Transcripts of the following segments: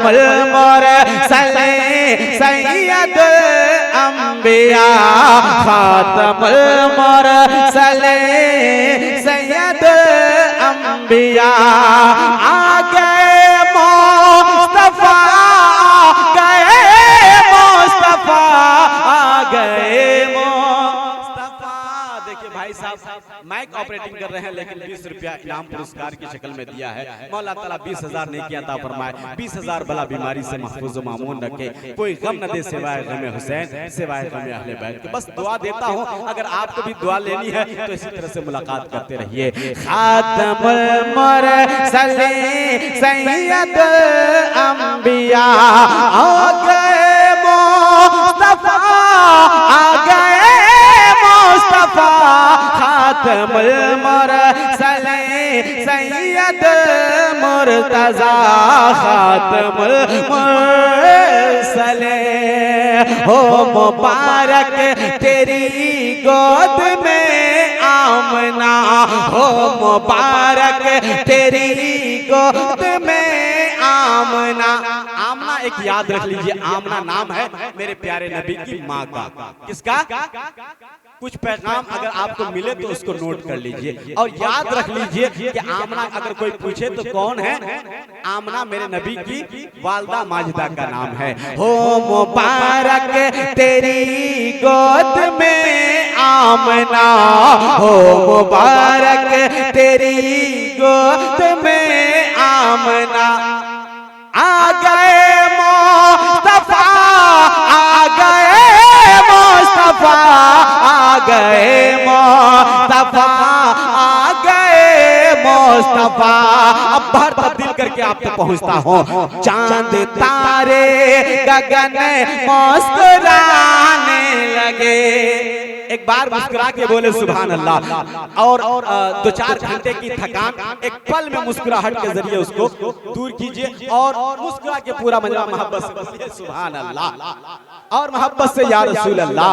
मोर सले सैयद अंबिया खातमुल मोर सले सैयद अंबिया आ गए मुस्तफा आ गए मुस्तफा। देखिए भाई साहब माइक ऑपरेटिंग कर रहे हैं लेकिन 20 रुपया इनाम पुरस्कार की शक्ल में दिया है। मौला ताला 20,000 नहीं किया था फरमाए 20,000 बला बीमारी से महफूज व मामून रखे, कोई गम न दे सिवाय गम हुसैन सिवाय गम अहले बैत। बस दुआ देता हूँ, अगर आपको भी दुआ लेनी है तो इसी तरह से मुलाकात करते रहिए। खातमुल मुरसलीन सैयद अंबिया आ गए मुस्तफा आ गए मुस्तफा खातमुल मुरसलीन सैयद मुर्तजा खातमुल मुरसलीन। हो मुबारक तेरी गोद में आमना, हो मुबारक तेरी गोद में आमना। आमना एक याद रख लीजिए, आमना नाम है मेरे प्यारे नबी की माँ का। किसका? कुछ पैगाम अगर आपको मिले तो उसको नोट कर लीजिए और याद रख लीजिए कि आमना अगर कोई पूछे तो कौन है? आमना मेरे नबी की वालदा माजिदा का नाम है। हो मुबारक तेरी गोद में आमना, हो मुबारक तेरी गोद में आमना। आ गए मुस्तफा आ गए मुस्तफा आ गए मुस्तफा आ गए मुस्तफा। अब बाहर तब्दील करके आप तक पहुंचता हूँ। चांद तारे गगन मुस्कुराने लगे, एक बार मुस्कुरा के बोले सुभान अल्लाह। और 2-4 घंटे की थकान एक पल में मुस्कुराहट के जरिए उसको दूर कीजिए और मुस्कुरा के पूरा मजमा मोहब्बत से बोलिए सुभान अल्लाह और मोहब्बत से या रसूल अल्लाह।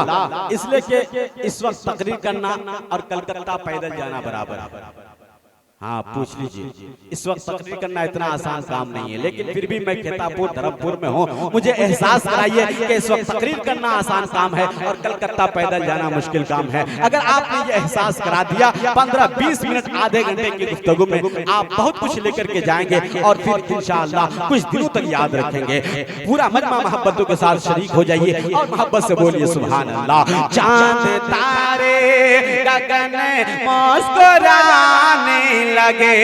इसलिए कि इस वक्त तकरीर करना और कलकत्ता पैदल जाना बराबर। हाँ पूछ लीजिए, इस वक्त तकरीर करना इतना आसान काम नहीं है, लेकिन फिर भी मैं खेतापुर धर्मपुर में हूँ, मुझे एहसास कराइए कि इस वक्त तकरीर करना आसान काम है और कलकत्ता पैदल जाना मुश्किल काम है। अगर आपने ये एहसास करा दिया 15-20 मिनट आधे घंटे की गुफ्तगू में आप बहुत कुछ लेकर के जाएंगे और फिर इंशाअल्लाह कुछ दिनों तक याद रखेंगे। पूरा मजमा मोहब्बतों के साथ शरीक हो जाइए और मोहब्बत से बोलिए सुभान अल्लाह। चांद तारे गगन मुस्कुराने लगे,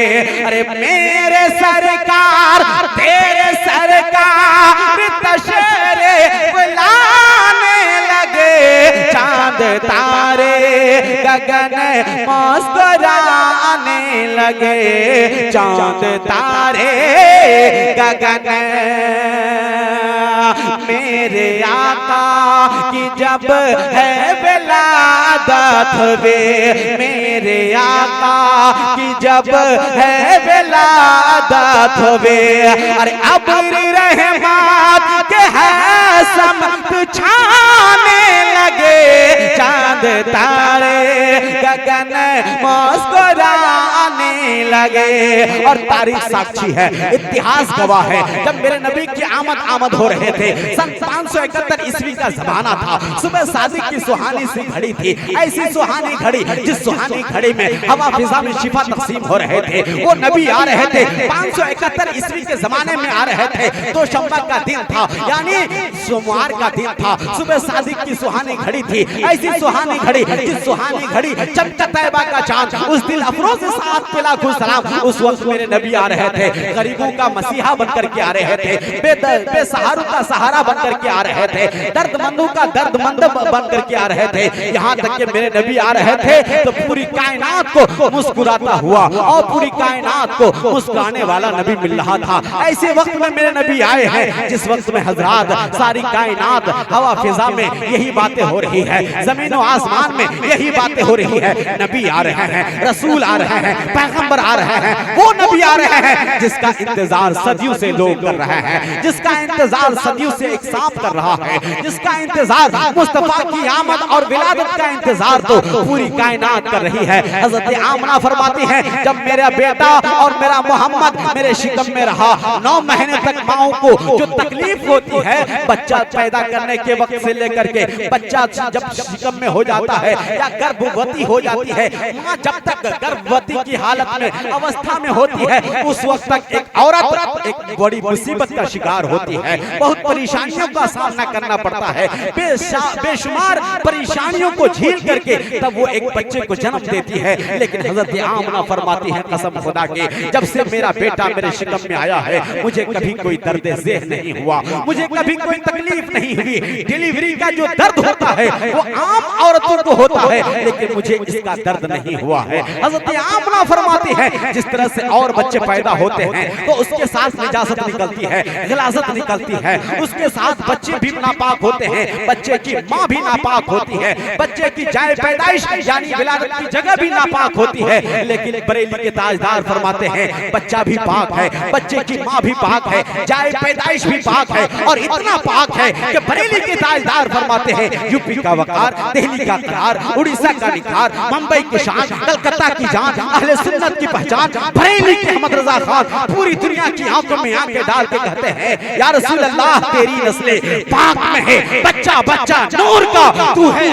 अरे मेरे सरकार तेरे सरकार तशरे बुलाने लगे। चांद तारे गगन मुस्कुराने लगे, चांद तारे गगन मेरे आका की जब है विलादत वे, मेरे आका की जब है विलादत वे। अरे अब्र रहमत के है समत छाने लगे, चांद तारे गगन मुस्कुराने लगे। और तारीख साक्षी है, इतिहास गवाह है, जब मेरे नबी की आमद हो रहे थे सन 571 ईस्वी का जमाना था। सुबह सादिक की सुहानी सी घड़ी थी, ऐसी सुहानी घड़ी जिस सुहानी घड़ी में हवा फिजा में शिफा तकसीम हो रहे थे। वो नबी आ रहे थे 571 ईस्वी के जमाने में आ रहे थे। तो शम्बा का दिन था, यानी सोमवार का दिन था। सुबह सादिक की सुहानी घड़ी थी, ऐसी सुहानी घड़ी जिस सुहानी घड़ी चमका तैयबा का चांद, उस दिल अफरोज साथ पिला खुश सलाम। उस वक्त मेरे नबी आ रहे थे, गरीबों का मसीहा बनकर के आ रहे थे, बेसहारों का सहारा बनकर के आ रहे थे, दर्दमंदों का दर्दमंद बनकर के आ रहे थे। यहाँ तक कि मेरे नबी आ रहे थे तो पूरी कायनात को मुस्कुराता हुआ और पूरी कायनात को मुस्कुराने वाला नबी मिल रहा था। ऐसे वक्त में मेरे नबी आए हैं जिस वक्त में हजरात सारी कायनात हवा फिजा में यही बातें हो रही है, जमीन और आसमान में यही बातें हो रही है। नबी आ रहे हैं, रसूल आ रहे हैं, पैगंबर आ रहे हैं, वो नबी आ रहे हैं जिसका इंतजार सदियों से लोग कर रहे हैं, जिसका इंतजार सदियों से एक सांप कर रहा है, जिसका इंतजार मुस्तफा की आमद और विलादत का इंतजार तो पूरी कायनात कर रही है। हजरत आमना फरमाती हैं, जब मेरा बेटा और मेरा मोहम्मद मेरे शिकम में रहा, 9 महीने तक माओ को जो तकलीफ होती है बच्चा पैदा करने के वक्त से लेकर के बच्चा जब शिकम में हो जाता है या गर्भवती हो जाती है, माँ जब तक गर्भवती की हालत में अवस्था में होती है उस वक्त तक एक औरत एक बड़ी मुसीबत का शिकार होती है, बहुत परेशानियों का सामना करना पड़ता है, बेशुमार परेशानियों को झेल करके तब वो एक बच्चे को जन्म देती है। लेकिन हजरत आमना फरमाती है, कसम खुदा की, जब से मेरा बेटा मेरे शिकम में आया है मुझे कभी कोई दर्द ज़ेह नहीं हुआ, मुझे कभी कोई तकलीफ नहीं हुई। डिलीवरी का जो दर्द होता है वो आम औरतों को होता है, लेकिन मुझे इसका दर्द नहीं हुआ है। हजरत आमना फरमाती है, जिस तरह से और बच्चे पैदा होते हैं तो उसके साथ निजासत निकलती है, गिलाजत निकलती है, उसके साथ बच्चे भी नापाक होते हैं, बच्चे की माँ भी नापाक होती है, बच्चे की जाए पैदाइश यानी विलादत की जगह भी नापाक होती है। लेकिन बरेली के ताजदार फरमाते हैं, बच्चा भी पाक है, बच्चे की माँ भी पाक है, जाए पैदाइश भी पाक है, और इतना पाक है कि बरेली के ताजदार फरमाते हैं, यूपी का वकार, दिल्ली का करार, उड़ीसा का निखार, मुंबई की शान, कलकत्ता की जान, अहले सुन्नत की पहचान, बरेली के अहमद रजा खान पूरी दुनिया की आंखों में आंखें डाल के कहते हैं, या रसूल अल्लाह तेरी नस्ले पाक में है, बच्चा बच्चा नूर का, तू है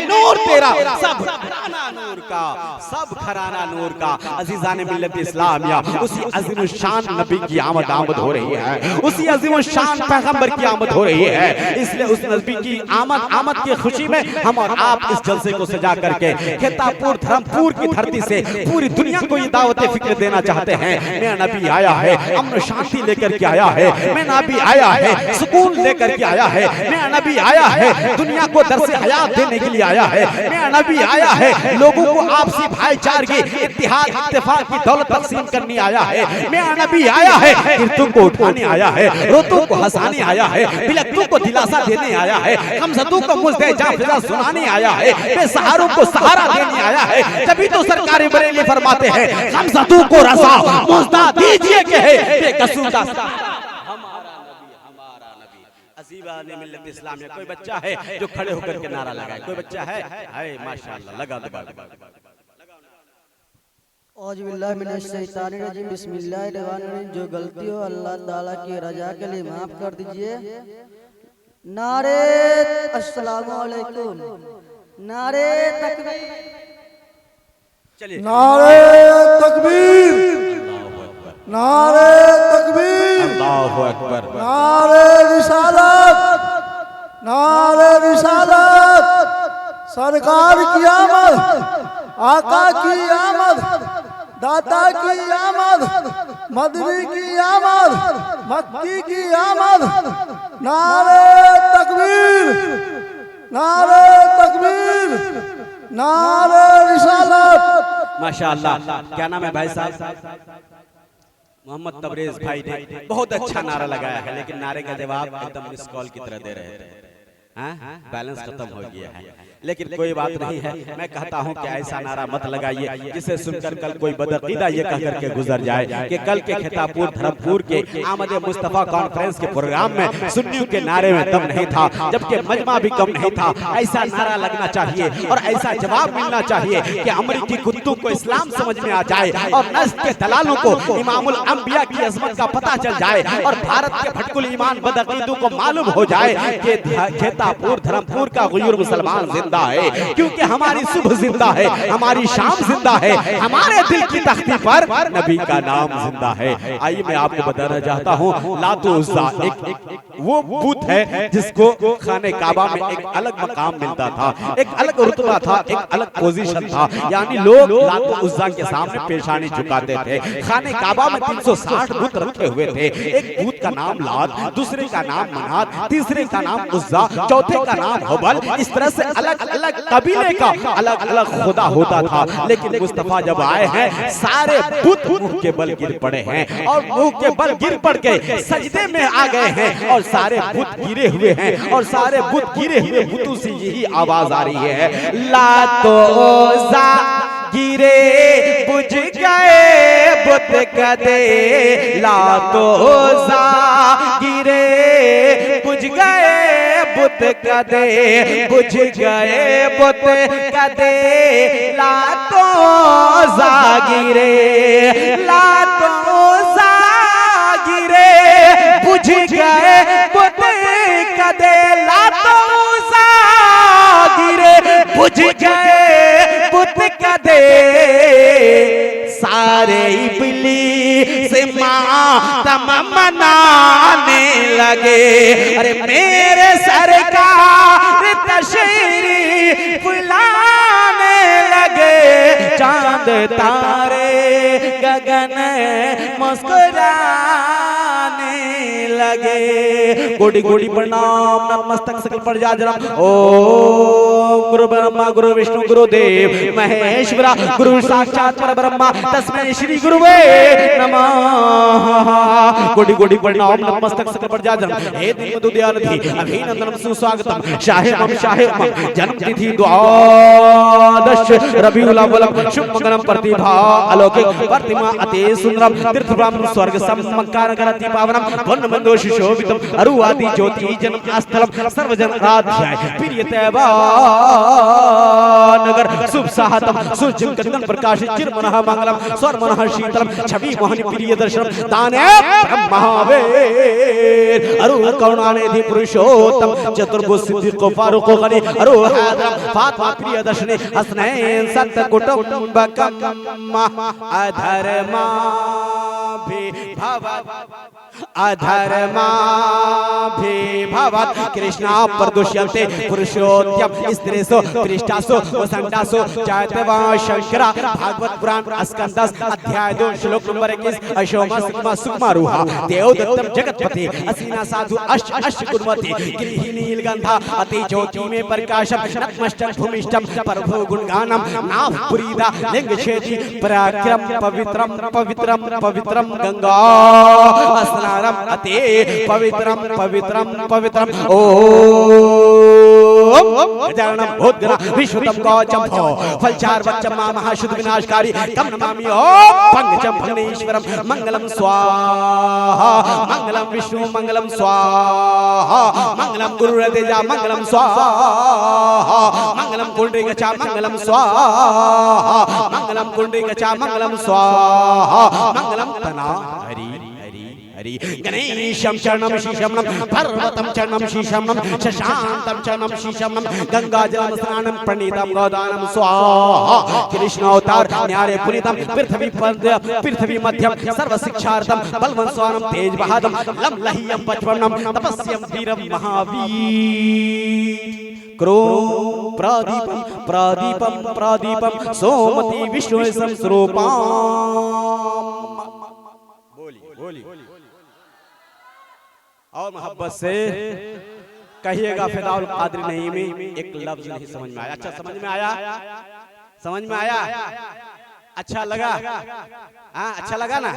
नूर तेरा, सब घराना नूर का, सब घराना नूर का। अजीजान मिल्लत इस्लामिया, उसी अज़ीम शान नबी की आमद हो रही है, उसी अज़ीम शान पैगंबर की आमद हो रही है। इसलिए उस नबी की आमद की खुशी में हम और आप इस जलसे को सजा करके खेतापुर धर्मपुर की धरती से पूरी दुनिया को ये दावत फिक्र देना चाहते हैं। मेरा नबी आया है, अमन शांति लेकर के आया है, मेरा नबी आया है, सुकून लेकर के आया है, मेरा नबी आया है, दुनिया को दर्से हयात देने के लिए आया है, मेरा नबी आया है, लोगों को आपसी भाईचारे इत्तेहाद इत्तेफाक की दौलत तकसीम करने आया है, मेरा नबी आया है, गिरतों को उठाने आया है, रोतों को हंसाने आया है, बिलकतों को दिलासा देने आया है, हमज़दों को मुज़्दे जाफ़िज़ा सुनाने आया है, बेसहारों को सहारा देने आया है। तभी तो सरकार बरेली फरमाते हैं, हमज़दों को रज़ा मुज़्दा दीजिए के है बेकसूर का हमारा नबी। अज़ीज़ान मिल्लत इस्लामिया, कोई बच्चा है जो खड़े होकर के नारा लगाए? कोई बच्चा है? हाय माशाअल्लाह, लगा औज़ु बिल्लाहि मिनश शैतानिर रजीम, बिस्मिल्लाहिर्रहमानिर्रहीम। जो गलती हो अल्लाह ताला की रजा के लिए माफ कर दीजिए। नारे अस्सलामु अलैकुम, नारे तकबीर, चलिए नारे तकबीर, नारे तकबीर, अल्लाहु अकबर, नारे रिसालत, नारे रिसालत, सरकार की आमद, आका की आमद, दाता की आमद, मदनी की आमद, मक्की की आमद, नारे तकबीर, नारे तकबीर, नारे रिसालत। माशाअल्लाह। क्या नाम है भाई साहब? मोहम्मद तबरेज भाई ने बहुत अच्छा नारा लगाया है, लेकिन नारे का जवाब एकदम मिस कॉल की तरह दे रहे थे। बैलेंस खत्म हो गया है, लेकिन कोई बात नहीं है। मैं कहता हूं कि ऐसा नारा मत लगाइए जिसे सुनकर कल कोई बदअकीदा ये कह करके गुजर जाए कि कल के खेतापुर धर्मपुर के आमद मुस्तफा कॉन्फ्रेंस के प्रोग्राम में सुन्नियों के नारे में दम नहीं था, जबकि मजमा भी कम नहीं था। ऐसा नारा लगना चाहिए और ऐसा जवाब मिलना चाहिए कि अमरीकी कुत्तों को इस्लाम समझ में आ जाए और नस्ल के दलालों को इमामुल अंबिया की अजमत का पता चल जाए और भारत के भटकुल ईमान बदअकीदों को मालूम हो जाए कि खेतापुर धर्मपुर का गुयूर मुसलमान जिंदा है, क्योंकि हमारी सुबह जिंदा है, हमारी शाम जिंदा है, हमारे दिल की तख्ती पर नबी का नाम जिंदा है। आइए मैं आपको बताना चाहता हूँ, लातो उज़्ज़ा एक वो बुत है जिसको खाने काबा में एक अलग मकाम मिलता था, एक अलग रुतबा था, एक अलग पोजीशन था। यानी लोग लातो उज़्ज़ा के सामने पेशानी झुकाते थे। खाने काबा में 360 बुत रखे हुए थे। एक बुत का नाम लात, दूसरे का नाम मनात, तीसरे का नाम उज़्ज़ा, चौथे का नाम हुबल। इस तरह से अलग अलग कबीले का अलग अलग खुदा होता था। लेकिन मुस्तफा जब आए हैं सारे बुत मुंह के बल गिर पड़े हैं और मुंह के बल गिर पड़ के सजदे में आ गए हैं और सारे बुत गिरे हुए हैं और सारे बुत गिरे हुए बुतों से यही आवाज आ रही है, लातो जा गिरे बुझ गए बुत कदे, लातो जा गिरे बुझ गए बुत कदे, बुझ गए बुत कदे, लातो जा गिरे, लातो जा गिरे बुझ गए बुत कदे, लातो जा गिरे बुझ गए बुत कदे, सारे इब्लीस मातम मनाने लगे। अरे मेरे सरकार तशरीफ लाने लगे, चांद तारे गगन मुस्कुराने लगे। कोटि कोटि प्रणाम नतमस्तक सकल पर जाजरम। ओम गुरु ब्रह्मा गुरु विष्णु गुरु देव महेश्वरा गुरु साक्षात परब्रह्मा तस्मै श्री गुरुवे नमः। कोटि कोटि प्रणाम नतमस्तक सकल पर जाजरम। हे दीन दयानिधि अभिनंदनम सुस्वागतम। शाहेमम शाहेमम जन्म तिथि द्वादश रबिउल अव्वल शुभ मंगलम प्रतिभा अलौकिक प्रतिमा अति सुंदरम तीर्थ ब्रह्म स्वर्ग सम्मकार करति पावनम वर्ण मंदो शोभितम अरुवादि ज्योति जन्म स्थलम सर्वजन आध्याय प्रियतैवा नगर शुभ साहतम सुजिम कंदन प्रकाश चिरमनः मंगलम स्वर्मनः शीतलम छवि मोहन प्रिय दर्शनम दाने ब्रह्मावेर अरु करुणानिधि पुरुषोत्तम चतुर्भुज सिद्धि को फारूक गनी अरु हैदर फातिमा प्रिय दर्शनी हसनैन सत्य कुटुंबकम अधर्मा अधर्माभिभवत् कृष्णा प्रदुष्यन्ते पुरुषोत्तम स्त्रीसु कृष्टासु वसंतासु जायते शंकरा भागवत पुराण स्कंदस अध्याय 2 श्लोक नंबर 21 अशोमा सुक्मा सुक्मारुहा देवदत्तम जगतपति असीना साधु अष्ट अष्ट गुणवती गृहिणी नीलगंधा अति ज्योति में प्रकाशम नतमस्तक भूमिष्ठम प्रभु गुणगानम नाभ पुरीदा लिंग छेदी पराक्रम पवित्रम पवित्रम पवित्रम गंगा स्नानम अति पवित्रम पवित्रम पवित्रम। ओम गजाननम भूतगणा विश्वतम गौचम भो फलचार वच्चम महाशुद्ध विनाशकारी तम नमामि ओम पंकजम भगनेश्वरम मंगलम स्वाहा मंगलम विष्णु मंगलम स्वाहा मंगलम गुरुरतेजा मंगलम स्वाहा मंगलम कुंडरीगचा मंगलम स्वाहा मंगलम कुंडरीगचा मंगलम स्वाहा मंगलम तना हरि गणेशम चरणम शीशमनम पर्वतम चरणम शीशमनम शशांतम चरणम शीशमनम गंगाजलम स्नानम प्रणीतम गोदानम स्वाहा कृष्ण अवतार न्यारे पुनीतम पृथ्वी मध्यम सर्व शिक्षार्थम बलवन् स्वानम तेज बहादम लम लह्यम पचवनम तपस्यम वीरम महावीर क्रोम प्रदीपम प्रदीपम प्रदीपम सोमति विष्णु संस्वरूपम। बोली और मोहब्बत से कहिएगा फिदाउल कादिर नहीं में एक लफ्ज नहीं समझ में आया। अच्छा समझ में आया? समझ में आया? अच्छा लगा? हाँ अच्छा लगा ना?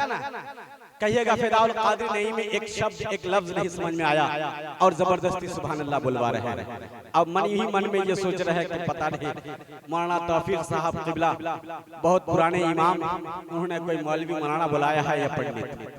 कहिएगा फिदाउल कादिर नहीं में एक शब्द एक लफ्ज नहीं समझ में आया और जबरदस्ती सुभान अल्लाह बुलवा रहे हैं। अब मन ही मन में ये सोच रहे हैं कि पता नहीं मौलाना तौफीक साहब किबला बहुत पुराने इमाम, उन्होंने कोई मौलवी मौलाना बुलाया है या पंडित?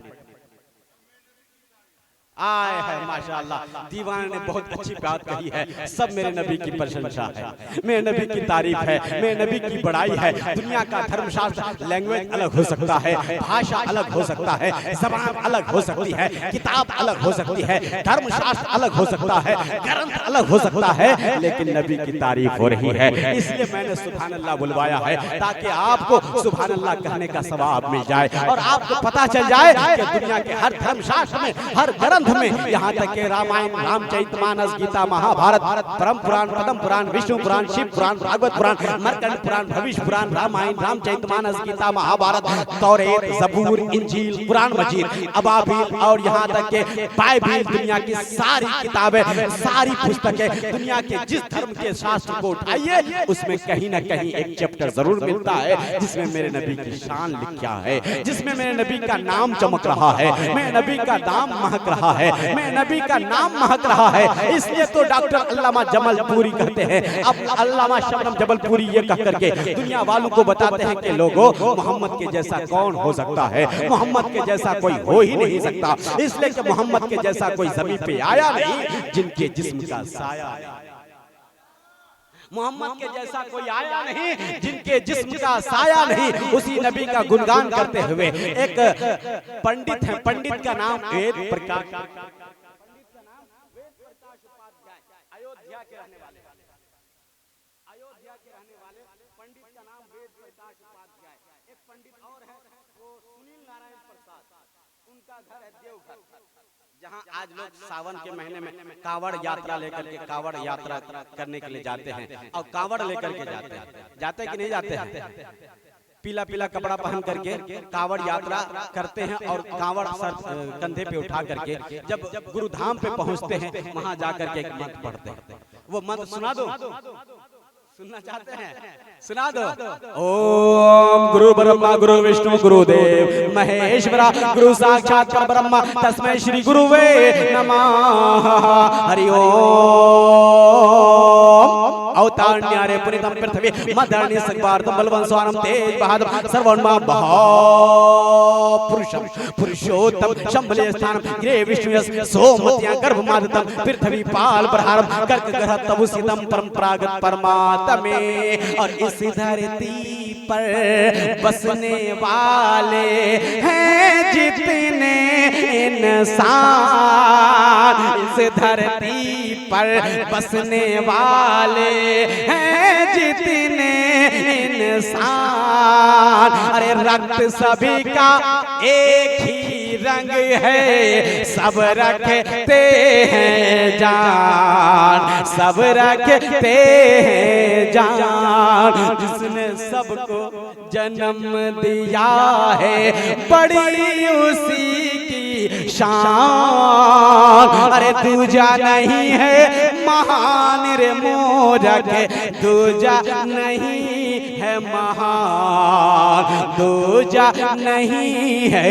आए है माशाअल्लाह, दीवाने ने बहुत अच्छी बात कही है। सब मेरे नबी की प्रशंसा है, मेरे नबी की तारीफ है, मेरे नबी की बड़ाई है। दुनिया का धर्मशास्त्र लैंग्वेज अलग हो सकता है, भाषा अलग हो सकता है, जबान अलग हो सकती है, किताब अलग हो सकती है, धर्मशास्त्र अलग हो सकता है, ग्रंथ अलग हो सकता है, लेकिन नबी की तारीफ हो रही है। इसलिए मैंने सुभान अल्लाह बुलवाया है ताकि आपको सुभान अल्लाह कहने का सवाब मिल जाए और आपको पता चल जाए कि दुनिया के हर धर्मशास्त्र में, हर ग्रंथ ग्रंथ में, यहाँ तक के रामायण, रामचरितमानस, गीता, महाभारत, परम पुराण, पद्म पुराण, विष्णु पुराण, शिव पुराण, भागवत पुराण, मरकंड पुराण, भविष्य पुराण, रामायण, रामचरितमानस, गीता, महाभारत, तौरेत, जबूर, इंजील, कुरान मजीद, अबाबिल और यहाँ तक के बाइबिल, दुनिया की सारी किताबें, सारी पुस्तकें, दुनिया के जिस धर्म के शास्त्र को उठाइए उसमें कहीं ना कहीं एक चैप्टर जरूर मिलता है जिसमें मेरे नबी की शान लिखा है, जिसमें मेरे नबी का नाम चमक रहा है, मेरे नबी का नाम महक रहा है, मेरे नबी का नाम महक रहा है। इसलिए तो डॉक्टर अल्लामा जबलपुरी कहते हैं, अब अल्लामा शबनम जबलपुरी ये कह करके दुनिया वालों को बताते हैं कि लोगों, मोहम्मद के जैसा कौन हो सकता है, मोहम्मद के जैसा कोई हो ही नहीं सकता, इसलिए कि मोहम्मद के जैसा कोई जमीन पे आया नहीं जिनके जिस्म का साया, मोहम्मद के जैसा कोई आया नहीं जिनके जिस्म का साया नहीं। उसी नबी का गुणगान करते हुए एक पंडित है, पंडित का नाम वेद प्रकाश, अयोध्या के रहने वाले, अयोध्या के रहने वाले पंडित का नाम वेद प्रकाश उपाध्याय। एक पंडित और है वो सुनील नारायण प्रसाद, उनका घर है देवघर, जहाँ आज लोग सावन के महीने में कांवड़ यात्रा लेकर के कांवड़ यात्रा करने के लिए जाते हैं और कांवड़ लेकर के जाते कि नहीं जाते हैं, पीला पीला कपड़ा पहन करके कांवड़ यात्रा करते हैं और कांवड़ सर कंधे पे उठा करके जब गुरुधाम पे पहुंचते हैं वहां जाकर के एक मंत्र पढ़ते हैं। वो मंत्र सुना दो, सुनना चाहते हैं? सुना दो। ओम गुरु ब्रह्मा गुरु विष्णु गुरुदेव महेश्वरा गुरु साक्षात परब्रह्म तस्मै श्री गुरुवे नमः। हरि ओम। अवतारण्यारे पुनितम पृथ्वी मदर्णी सगवार्तम बलवन् स्वानम तेज बहादुर सर्वोन्मा पुरुषम पुरुषोत्तम शंभले स्थानम गिरे विष्णुयस सोमत्या गर्भमादतम पृथ्वी पाल प्रहारम कर्क ग्रह तबुसितम परंपरागत परमात्मे। और इस धरती पर बसने वाले हैं जितने इंसान, इस धरती पर बसने वाले हैं जितने इंसान, अरे रक्त सभी का एक ही रंग है, सब रखते हैं जान, सब रखते हैं जान। जिसने सबको जन्म दिया है बड़ी उसी की शान, अरे दूजा नहीं है महान रे मोरक, दूजा नहीं है महान, दूजा नहीं है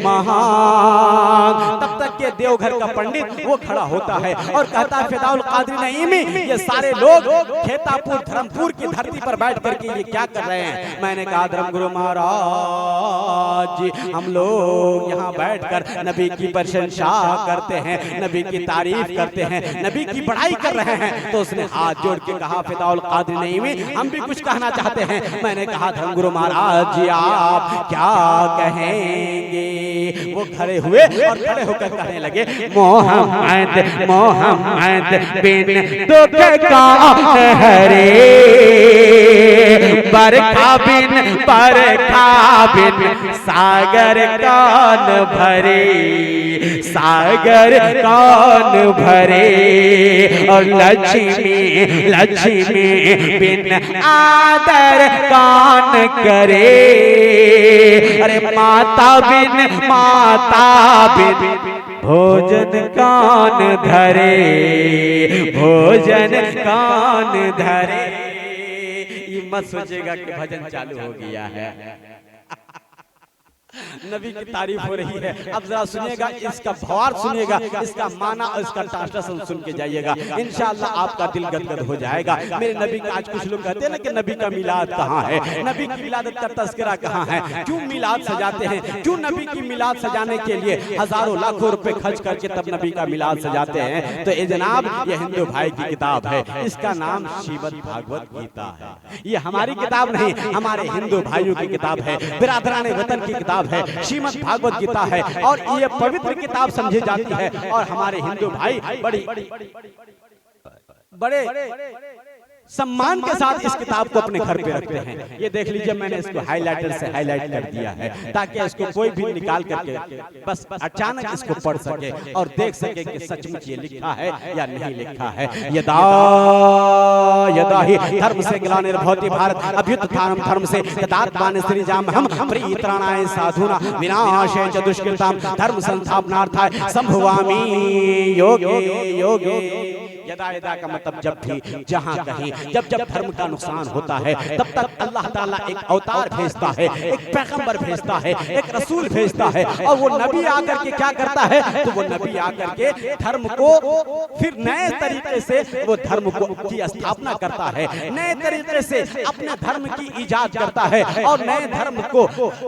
महान। तब तक के देवघर का पंडित वो खड़ा होता है और कहता है फिदाउल कादरी नईमी, ये सारे लोग खेतापुर धर्मपुर की धरती पर बैठ करके ये क्या कर रहे हैं? मैंने कहा धर्म गुरु महाराज जी, हम लोग यहाँ बैठकर नबी की प्रशंसा करते हैं, नबी की तारीफ करते हैं, नबी की बड़ाई कर रहे हैं। तो उसने हाथ जोड़ के कहा फिदाउल कादरी नईमी, हम भी कुछ कहना चाहते हैं। मैंने कहा धर्म गुरु महाराज जी आप क्या कहेंगे? वो खड़े हुए और खड़े होकर कहने लगे मोहम्मद मोहम्मद बिन दुख का हरे, बरखा बिन सागर कौन भरे, सागर कौन भरे। और लक्ष्मी लक्ष्मी बिन आदर कौन करे, अरे माता बिन भोजन कौन धरे, भोजन कौन धरे। ये मत सोचेगा कि भजन चालू हो गया है, नबी की तारीफ हो रही है। अब जरा सुनिएगा, इसका भावार्थ सुनिएगा, इसका माना और इसका ट्रांसलेशन सुन के जाइएगा, इंशाअल्लाह आपका दिल गदगद हो जाएगा। मेरे नबी का आज कुछ लोग कहते हैं ना कि नबी का मिलाद कहाँ है, नबी की मिलादत का तज़किरा कहाँ है, क्यों मिलाद सजाते हैं, क्यों नबी की मिलाद सजाने के लिए हजारों लाखों रुपए खर्च करके तब नबी का मिलाद सजाते हैं? तो ये जनाब ये हिंदू भाई की किताब है, इसका नाम श्रीमद् भागवत गीता है। ये हमारी किताब नहीं, हमारे हिंदू भाइयों की किताब है, बिरादराने वतन की किताब है, श्रीमद् भागवत गीता है। और ये पवित्र किताब समझी जाती है। और हमारे हिंदू भाई बड़े सम्मान के साथ इस किताब को अपने घर पे रखते हैं। ये देख लीजिए, मैंने इसको हाइलाइटर से हाईलाइट कर दिया है ताकि इसको कोई भी निकाल करके बस अचानक इसको पढ़ सके और देख सके कि सचमुच ये लिखा है या नहीं लिखा है। यदा यदा ही धर्म से ग्लानिर्भवति भारत अभ्युत्थानं धर्म से यदात्मान सृजाम हम परित्राणाय साधुना विनाशाय च दुष्कृताम धर्म संस्थापनार्थाय संभवामि योगे योगे। यदा यदा का मतलब जब भी, जहां कहीं, जब जब धर्म का नुकसान होता है तब तक अल्लाह ताला एक अवतार भेजता है, एक पैगंबर भेजता है, एक रसूल भेजता है। और वो नबी आकर के क्या करता है, तो वो नबी आकर के धर्म को फिर नए तरीके से वो धर्म को की स्थापना करता है, नए तरीके से अपने धर्म की इजाद करता है और नए धर्म को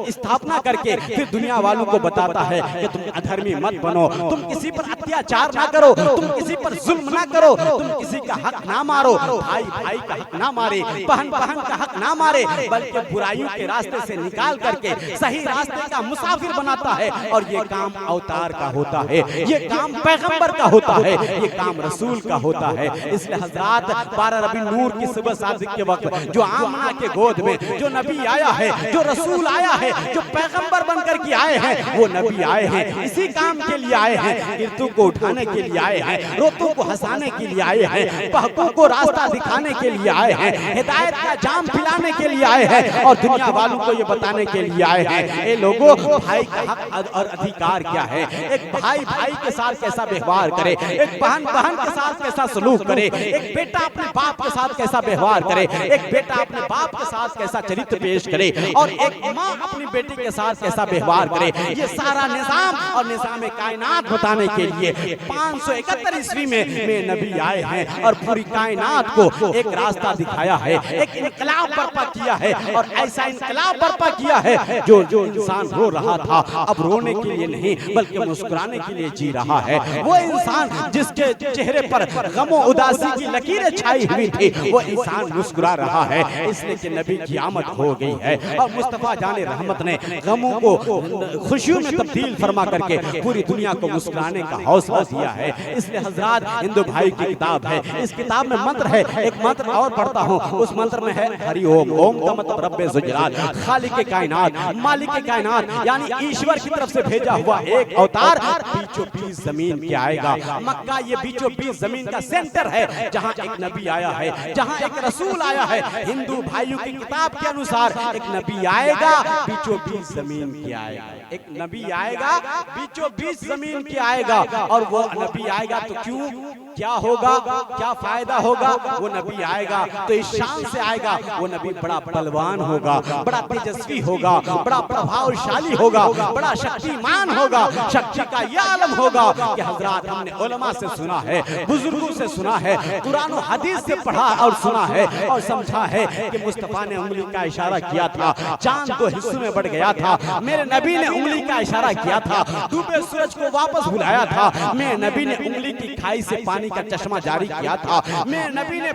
स्थापना करके फिर दुनिया वालों को बताता है कि तुम अधर्मी मत बनो, तुम किसी पर अत्याचार ना करो, तुम किसी पर जुल्म ना करो, तुम किसी का हक ना मारो, भाई भाई का हक ना मारे, बहन बहन का हक ना मारे, बल्कि बुराइयों के रास्ते से निकाल करके सही रास्ते का मुसाफिर बनाता है। और ये काम अवतार का होता है, ये काम पैगंबर का होता है, ये काम रसूल का होता है। इसलिए हजरात 12 रबी नूर की सुबह सादिक के वक्त जो आमना के गोद में जो नबी आया है, जो रसूल आया है, जो पैगंबर बनकर के आए हैं, वो नबी आए हैं इसी काम के लिए आए हैं, गिरतों को उठाने के लिए आए हैं, रोतों को हंसाने के लिए आए हैं, बहकों को रास्ता दिखाने के लिए आए हैं, हिदायत का जाम पिलाने के लिए आए हैं और दुनिया वालों को ये बताने के लिए आए हैं ये लोगों भाई का हक और अधिकार क्या है, एक भाई भाई के साथ कैसा व्यवहार करे, एक बहन बहन के साथ कैसा सलूक करे, एक बेटा अपने बाप के साथ कैसा व्यवहार करे, एक बेटा अपने बाप के साथ कैसा चरित्र पेश करे और एक माँ अपनी बेटी के साथ कैसा व्यवहार करे। ये सारा निजाम और निजाम कायनात बताने के लिए 571 ईस्वी में नबी आए हैं और पूरी कायनात को एक रास्ता दिखाया है, एक इनकलाब बर्पा किया है। और ऐसा इनकलाब बर्पा किया है जो जो इंसान रो रहा था अब रोने के लिए नहीं बल्कि मुस्कुराने के लिए जी रहा है। वो इंसान जिसके चेहरे पर गमो उदासी की लकीरें छाई हुई थी, वो इंसान मुस्कुरा रहा है, इसलिए कि नबी की आमद हो गई है। और मुस्तफा जाने रहमत ने गमों को खुशियों में तब्दील फरमा करके पूरी दुनिया को मुस्कुराने का हौसला दिया है। इसलिए हजरात हिंदू भाई की किताब है, इस किताब में मंत्र है, एक मंत्र और पढ़ता हूँ, उस मंत्र में है हरि ओम। ओम का मतलब रब्बे ज़ुजलाल, खालिक के कायनात, मालिक के कायनात, यानी ईश्वर की तरफ से भेजा हुआ एक अवतार बीचों बीच जमीन के आएगा। मक्का ये बीचों बीच जमीन का सेंटर है जहाँ एक नबी आया है, जहाँ एक रसूल आया है। हिंदू भाइयों की किताब के अनुसार एक नबी आएगा बीचों बीच जमीन के आएगा, एक नबी आएगा बीचों बीच जमीन के आएगा। और वो नबी आएगा तो क्यों, क्या होगा, क्या फायदा होगा? वो नबी आएगा तो इस शान से आएगा, वो नबी बड़ा बलवान होगा, बड़ा तेजस्वी होगा, बड़ा प्रभावशाली होगा, बड़ा शक्तिमान होगा। शक्ति का यह आलम होगा कि हजरात हमने उलमा से सुना है, बुजुर्गों से सुना है, कुरान और हदीस से पढ़ा और सुना है और समझा है कि मुस्तफा ने उंगली का इशारा किया था, चांद तो हिस्सों में बढ़ गया था, मेरे नबी ने उंगली का इशारा किया था, डूबे सूरज को वापस बुलाया था, मेरे नबी ने उंगली की खाई से पानी का चश्मा जारी किया था, मेरे नबी ने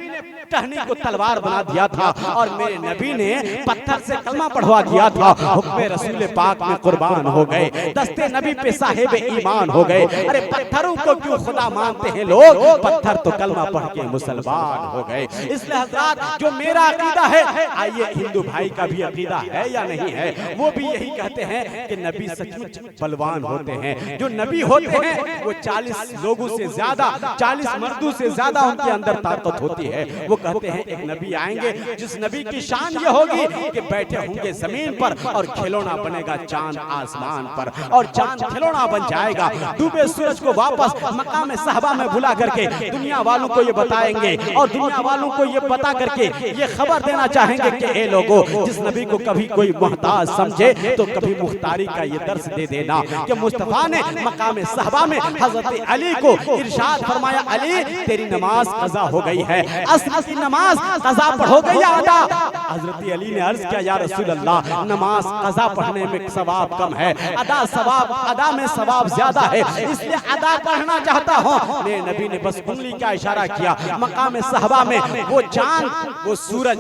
टहनी को तलवार बना दिया था और मेरे नबी ने पत्थर से कलमा पढ़वा दिया था। हुक्मे रसूल पाक में कुर्बान हो गए, दस्ते नबी पे साहिब ईमान हो गए। अरे पत्थरों को क्यों खुदा मानते हैं लोग, पत्थर तो कलमा पढ़ के मुसलमान हो गए। इसलिए हज़रात जो मेरा अकीदा है, आइए हिंदू भाई का भी अकीदा है या नहीं है, वो भी यही कहते हैं कि नबी सचमुच बलवान होते हैं। जो नबी होते हैं वो 40 लोगों से ज्यादा, 40 मर्दों से ज्यादा उनके अंदर ताकत होती है। वो कहते हैं एक नबी आएंगे जिस नबी की शान ये होगी कि बैठे होंगे जमीन पर और खिलौना बनेगा चांद आसमान पर, और चांद खिलौना बन जाएगा। डूबे सूरज को वापस मकाम सहबा में बुला करके दुनिया वालों को ये बताएंगे और दुनिया वालों को ये बता करके ये खबर देना चाहेंगे कि ए लोगों, जिस नबी को कभी कोई मोहताज समझे तो कभी मुख्तारी का ये दर्स दे देना कि मुस्तफा ने मकाम सहबा में हजरत अली को इरशाद फरमाया, अली तेरी नमाज कज़ा हो गई है, असर की नमाज कज़ा हो गई या अदा? हजरत अली ने अर्ज किया, या रसूल अल्लाह, नमाज कज़ा पढ़ने में सवाब कम है, अदा में सवाब ज्यादा है, इसलिए अदा पढ़ना चाहता हूँ। मेरे नबी ने बस उंगली का इशारा किया, मकाम सहबा में वो चांद, वो सूरज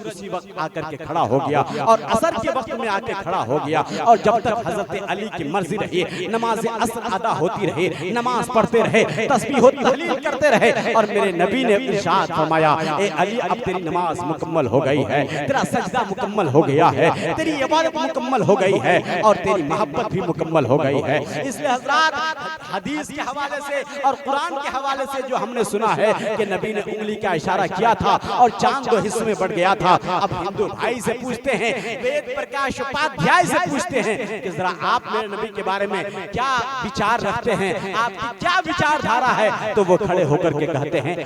उसी वक्त आकर के खड़ा हो गया और असर के वक्त में आके खड़ा हो गया। और जब तक हजरत अली की मर्जी रही, नमाज असर अदा होती रही, नमाज पढ़ते रहे, तस्बीह तहलील करते रहे और मेरे नबी ने इरशाद फरमाया, ए अली अब तेरी नमाज मुकम्मल हो गई है, तेरा सजदा मुकम्मल हो गया है, तेरी इबादत मुकम्मल हो गई है और तेरी मोहब्बत भी मुकम्मल हो गई है। इसलिए हजरात, हदीस के हवाले से और कुरान के हवाले से जो हमने सुना है कि नबी ने उंगली का इशारा किया था और चांद दो हिस्सों में बढ़ गया था। अब हिंदू भाई से पूछते हैं, वेद प्रकाश उपाध्याय से पूछते हैं कि जरा आप मेरे नबी के बारे में क्या विचार रखते हैं, आपकी क्या विचारधारा है? तो वो खड़े होकर के कहते हैं,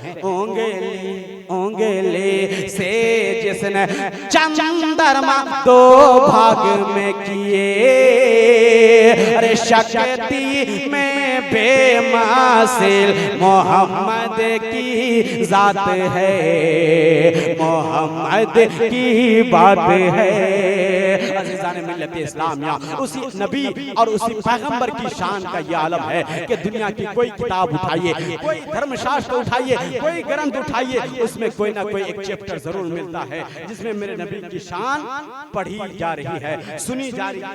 ओंगेले से जिसने चंद्रमा दो भाग में किए, अरे शक्ति में बेमासिल मोहम्मद की जात है, मोहम्मद की बात है। अज़ीज़ान मिल्लत इस्लामिया, उसी नबी और उसी पैगंबर की शान का ये आलम है कि दुनिया की कोई किताब उठाइए, कोई धर्मशास्त्र उठाइए, कोई ग्रंथ उठाइए, उसमें कोई ना कोई एक चैप्टर जरूर मिलता है जिसमें मेरे नबी की शान पढ़ी जा रही है, सुनी जा रही है।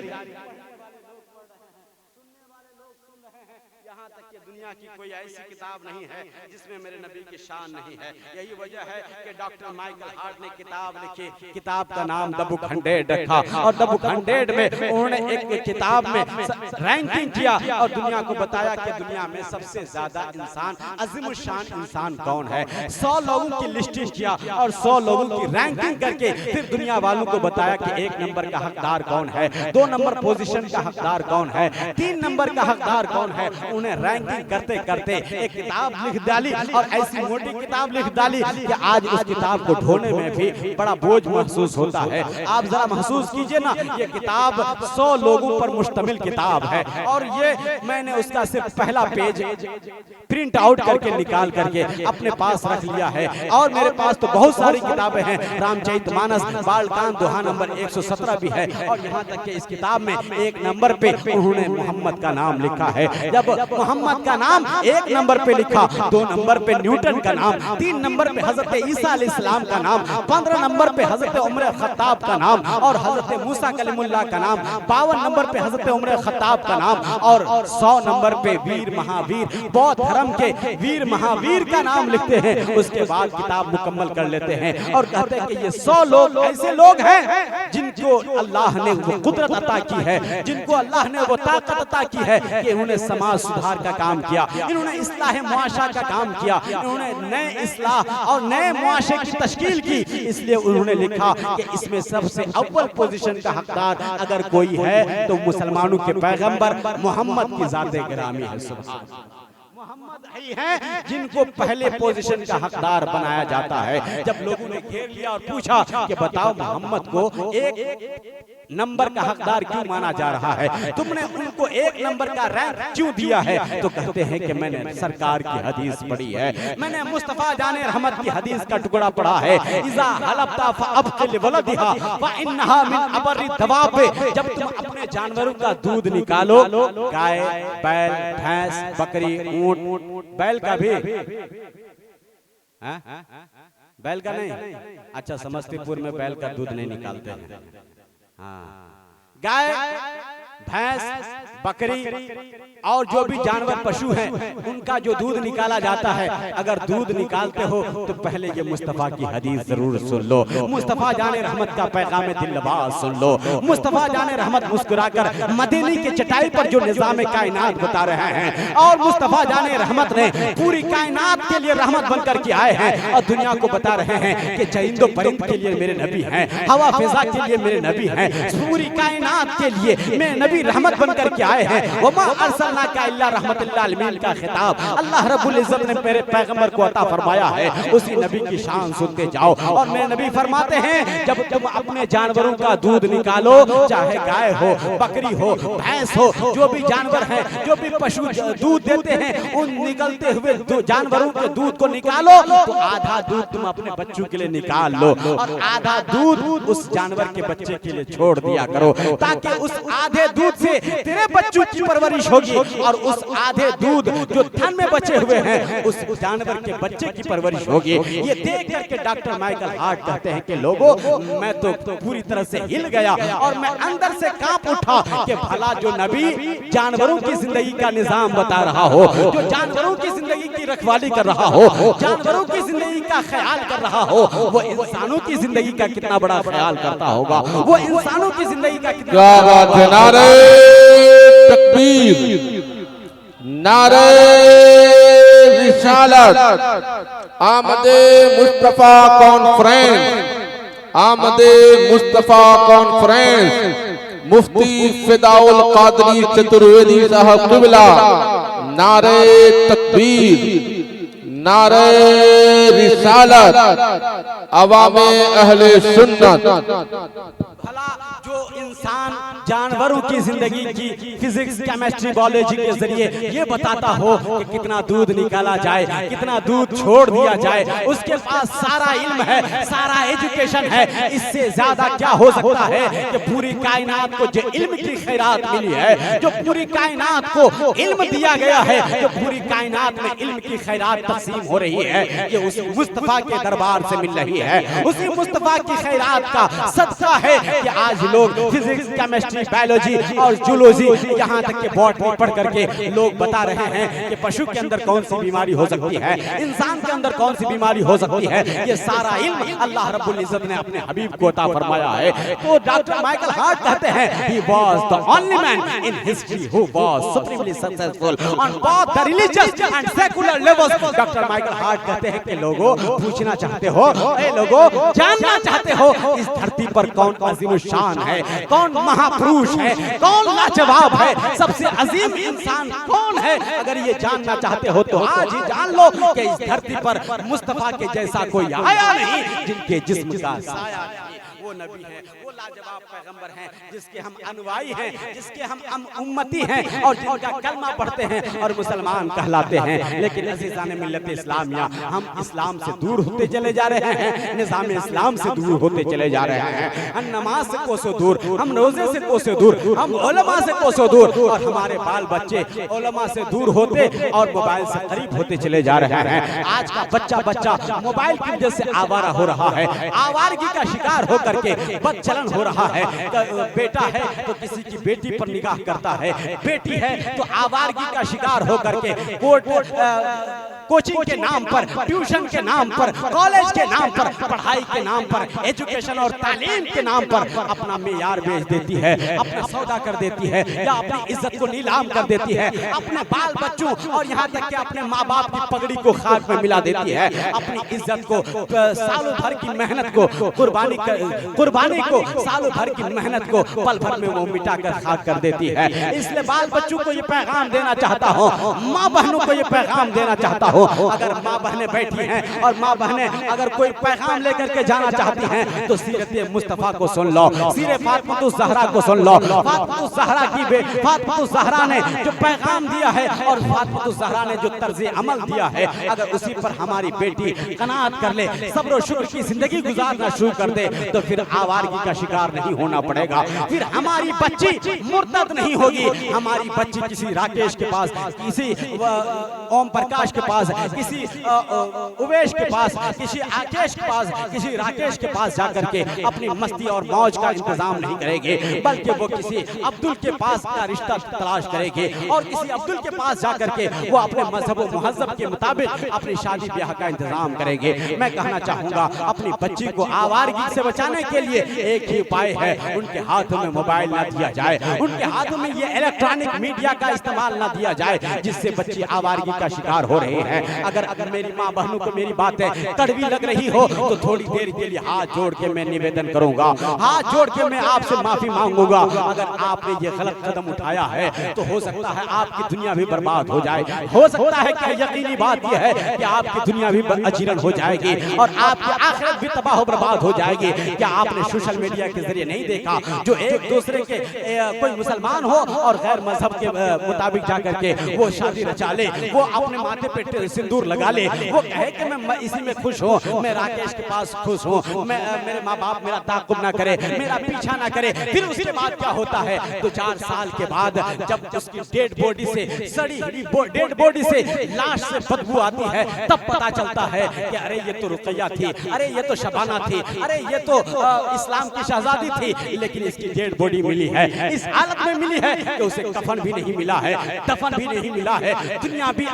यहाँ तक कि दुनिया की कोई ऐसी किताब नहीं है जिसमें मेरे नबी की शान नहीं है। यही वजह है कि डॉक्टर माइकल हार्ट ने किताब लिखी, किताब का नाम द बुक 100 रखा और द बुक 100 में उन्होंने एक किताब में रैंकिंग किया और दुनिया को बताया कि दुनिया में सबसे ज्यादा इंसान, अजीम शान इंसान कौन है। 100 लोगों की लिस्टिंग किया और 100 लोगों की रैंकिंग करके फिर दुनिया वालों को बताया कि 1 नंबर का हकदार कौन है, 2 नंबर पोजीशन का हकदार कौन है, 3 नंबर का हकदार कौन है। उन्हें रैंकिंग करते करते एक किताब लिख डाली और ऐसी मोटी किताब लिख डाली कि आज उस किताब को ढोने में भी बड़ा बोझ महसूस होता है। आप जरा महसूस कीजिए ना, ये किताब 100 लोगों पर मुश्तमिल किताब है और ये मैंने उसका सिर्फ पहला पेज प्रिंट आउट करके निकाल करके अपने पास रख लिया है और मेरे पास तो बहुत सारी किताबें हैं। रामचरितमानस, बालकांड, दोहा नंबर 117 भी है और यहाँ तक कि इस किताब में 1 नंबर पे उन्होंने मोहम्मद का नाम लिखा है। जब मोहम्मद का नाम 1 नंबर पे लिखा, 2 नंबर पे न्यूटन का नाम, 3 नंबर पे हजरत ईसा अलैहिस्सलाम का नाम, 15 नंबर पे हजरत उमर खत्ताब का नाम और हजरत मूसा कलीमुल्लाह का नाम, 52 नंबर पे हजरत उमर खत्ताब का नाम और 100 नंबर पे वीर महावीर, बौद्ध धर्म के वीर महावीर का नाम लिखते हैं। उसके बाद किताब मुकम्मल कर लेते हैं और कहते हैं कि ये 100 लोग ऐसे लोग हैं जिनको अल्लाह ने वो कुदरत अता की है, जिनको अल्लाह ने वो ताकत अता की है कि इन्होंने समाज सुधार का काम किया, इन्होंने इस्लाह मुआशा का काम किया, इन्होंने नए इस्लाह और नए मुआशे की तश्कील की। इसलिए उन्होंने लिखा कि इसमें सबसे अव्वल पोजीशन का हकदार अगर कोई है तो मुसलमानों के पैगंबर मोहम्मद की ज़ात गिरामी है। सुभान मोहम्मद ही हैं जिनको पहले पोजीशन का हकदार बनाया जाता है। जब लोगों ने घेर लिया और पूछा कि बताओ मोहम्मद को 1 नंबर का हकदार क्यों माना जा रहा है, तुमने उनको 1 नंबर का रैंक क्यों दिया है, तो कहते हैं कि मैंने सरकार की हदीस पढ़ी है, मैंने मुस्तफा जाने रहमत की हदीस का टुकड़ा पढ़ा है। इज़ा हलबता फअबकिल वलदिहा व इन्नहा मिन अबर्रि दवाब, जब तुम अपने जानवरों का दूध निकालो, गाय, बैल, भैंस, बकरी, ऊंट, बैल का भी बैल का नहीं, अच्छा समस्तीपुर में बैल का दूध नहीं निकालते हैं। हाँ, गाय, भैंस, बकरी और जो भी जानवर पशु हैं उनका जो दूध निकाला जाता है, अगर दूध निकालते हो तो पहले ये मुस्तफा की हदीस जरूर सुन लो, मुस्तफा जाने रहमत का पैगाम दिलनवाज सुन लो। मुस्तफा जाने रहमत मुस्कुराकर मदीने की चटाई पर जो निजाम कायनात बता रहे हैं और मुस्तफा जाने रहमत ने पूरी कायनात के लिए रहमत बनकर के आए हैं और दुनिया को बता रहे हैं कि चरिंदो परिंद के लिए मेरे नबी हैं, हवा फिजा के लिए मेरे नबी हैं, पूरी कायनात के लिए मेरे नबी रहमत बनकर के आए हैं। वमा अरसलना का इल्ला रहमतुल आलमीन का खिताब अल्लाह रब्बुल इज्जत ने मेरे पैगंबर को अता फरमाया है। उसी नबी की शान सुनते जाओ और मेरे नबी फरमाते हैं जब तुम अपने जानवरों का दूध निकालो, चाहे गाय हो, बकरी हो, भैंस हो, जो भी जानवर हैं, जो भी पशु दूध देते हैं, उन निकलते हुए जानवरों के दूध को निकालो तो आधा दूध तुम अपने बच्चों के लिए निकाल लो और आधा दूध उस जानवर के बच्चे के लिए छोड़ दिया करो, ताकि उस आधे दूध से तेरे बच्चों की परवरिश होगी और उस आधे दूध जो थन में बचे हुए हैं उस जानवर के बच्चे की परवरिश होगी। ये देख करके डॉक्टर माइकल हार्ट कहते हैं कि लोगों, मैं तो पूरी तरह से हिल गया और मैं अंदर से कांप उठा कि भला जो नबी जानवरों की जिंदगी का निजाम बता रहा हो, जो जानवरों की जिंदगी की रखवाली कर रहा हो, जानवरों की जिंदगी का ख्याल कर रहा हो, वो इंसानों की जिंदगी का कितना बड़ा ख्याल करता होगा, वो इंसानों की जिंदगी का कितना। क्या बात है। नारे तकबीर, नारे रिसालत, आमदे मुस्तफा कॉन्फ्रेंस, आमदे मुस्तफा कॉन्फ्रेंस, मुफ्ती फिदाउल कादरी चतुर्वेदी साहब क़िबला, नारे तकबीर, नारे रिसालत, अवामे अहले सुन्नत। भला जो इंसान जानवरों की जिंदगी की फिजिक्स, केमिस्ट्री, बायोलॉजी के जरिए ये बताता हो कि कितना दूध निकाला जाए, कितना दूध छोड़ दिया जाए, उसके पास सारा इल्म है, सारा एजुकेशन है, इससे ज्यादा क्या हो सकता है कि पूरी कायनात को जो इल्म की खैरात मिली है, जो पूरी कायनात को इल्म दिया गया है, जो पूरी कायनात में इल्म की खैरात तकसीम हो रही है, ये उस मुस्तफा के दरबार से मिल रही है। उसी मुस्तफा की खैरात का सदका है कि आज लोग फिजिक्स, केमिस्ट्री, बायोलॉजी और जूलॉजी, यहाँ तक के बॉटनी पढ़ करके लोग बता रहे हैं कि पशु के अंदर कौन सी बीमारी हो सकती है, इंसान के अंदर कौन सी बीमारी हो सकती है। ये सारा इल्म अल्लाह रब्बुल इज्जत ने अपने हबीब को अता फरमाया है। तो डॉक्टर माइकल हार्ट कहते हैं, he was the only man in history who was supremely successful on both the religious and secular levels। Doctor Michael Hart कहते हैं कि लोगों, पूछना चाहते हो, लोगों जानना चाहते हो इस धरती पर कौन अजीम शान है, कौन महापुरुष है, कौन लाजवाब है, सबसे अजीम इंसान कौन है? अगर ये जानना चाहते हो तो आज ही जान लो कि इस धरती पर मुस्तफा के जैसा कोई आया नहीं, जिनके जिस्म का साया नहीं। वो नबी है, वो लाजवाब पैगंबर हैं, जिसके हम अनुयायी हैं, जिसके हम उम्मती हैं और जिनका कलमा पढ़ते हैं और मुसलमान कहलाते हैं। लेकिन अज़ीज़ान मिल्लत इस्लामिया, हम इस्लाम से दूर होते चले जा रहे हैं, निज़ाम इस्लाम से दूर होते चले जा रहे हैं। हम नमाज से कोसों दूर, हम रोजे से कोसों दूर, हम उलमा से कोसों दूर, और हमारे बाल बच्चे उलमा से दूर होते और मोबाइल से करीब होते चले जा रहे हैं। आज का बच्चा मोबाइल की वजह से आवारा हो रहा है, आवारगी का शिकार होकर के बदचलन हो रहा है। बेटा है तो किसी की बेटी पर निगाह करता है, बेटी है तो आवारगी का शिकार होकर के कोचिंग के नाम पर, ट्यूशन के नाम पर, कॉलेज के नाम पर, पढ़ाई के नाम पर, एजुकेशन और तालीम के नाम पर अपना मेयार बेच देती है, अपना सौदा कर देती है, या अपनी इज्जत को नीलाम कर देती है, अपने बाल बच्चों और यहाँ तक कि अपने माँ बाप की पगड़ी को खाक में मिला देती है, अपनी इज्जत को, सालों भर की मेहनत को, कुर्बानी को, सालों भर की मेहनत को पल भर में वो मिटा कर खाक कर देती है। इसलिए बाल बच्चों को ये पैगाम देना चाहता हूँ, माँ बहनों को ये पैगाम देना चाहता हूँ, अगर माँ बहनें बैठी हैं और माँ बहनें अगर कोई पैगाम लेकर के जाना चाहती हैं तो सीरत मुस्तफा को सुन लो, सीरत फातिमा ज़हरा को सुन लो। फातिमा ज़हरा की फातिमा ज़हरा ने जो पैगाम दिया है और फातिमा ज़हरा ने जो तर्ज अमल दिया है, अगर उसी पर हमारी बेटी कनात कर ले, सब्र और शुक्र की जिंदगी गुजारना शुरू कर दे, तो फिर आवारगी का शिकार नहीं होना पड़ेगा, फिर हमारी बच्ची मुर्तद नहीं होगी, हमारी बच्ची किसी राकेश के पास, किसी ओम प्रकाश के पास, किसी उवेश के पास, किसी आकेश के पास, किसी राकेश के पास जाकर के अपनी मस्ती और मौज का इंतजाम नहीं करेंगे, बल्कि वो किसी अब्दुल के पास का रिश्ता तलाश करेंगे और किसी अब्दुल के पास जाकर के वो अपने मजहब और महजब के मुताबिक अपनी शादी ब्याह का इंतजाम करेंगे। मैं कहना चाहूंगा अपनी बच्ची को आवारगी से बचाने के लिए एक ही उपाय है, उनके हाथों में मोबाइल ना दिया जाए, उनके हाथों में ये इलेक्ट्रॉनिक मीडिया का इस्तेमाल ना दिया जाए, जिससे बच्ची आवारगी का शिकार हो रहे हैं। अगर मेरी माँ बहनों को मेरी बातें कड़वी लग रही हो तो थोड़ी देर के लिए हाथ जोड़ के मैं निवेदन करूंगा, हाथ जोड़ के मैं आपसे माफी मांगूंगा। अगर आपने ये गलत कदम उठाया है तो हो सकता है आपकी दुनिया भी बर्बाद हो जाए, हो सकता है कि यकीनी बात यह है कि आपकी दुनिया भी अजीरन हो जाएगी और आपकी आखिरत भी तबाह बर्बाद हो जाएगी। क्या आपने सोशल मीडिया के जरिए नहीं देखा जो एक दूसरे के कोई मुसलमान हो और गैर मजहब के मुताबिक जाकर के वो शादी रचा ले, वो अपने माथे पे कोई सिंदूर लगा ले, वो कहे कि मैं इसी में खुश हूँ, मैं राकेश के पास खुश हूँ, मैं मेरे माँ बाप मेरा ताक़ुब ना करे, मेरा पीछा ना करे। फिर उसके बाद क्या होता है, 2-4 साल के बाद जब उसकी डेड बॉडी से, सड़ी हुई डेड बॉडी से, लाश से बदबू आती है, तब पता चलता है कि अरे ये तो रुकैया थी, अरे ये तो शबाना थी, अरे ये तो इस्लाम की शहजादी थी। लेकिन इसकी डेड बॉडी मिली है, इस हालत में मिली है कि उसे कफन भी नहीं मिला है, दफन भी नहीं मिला है, दुनिया भी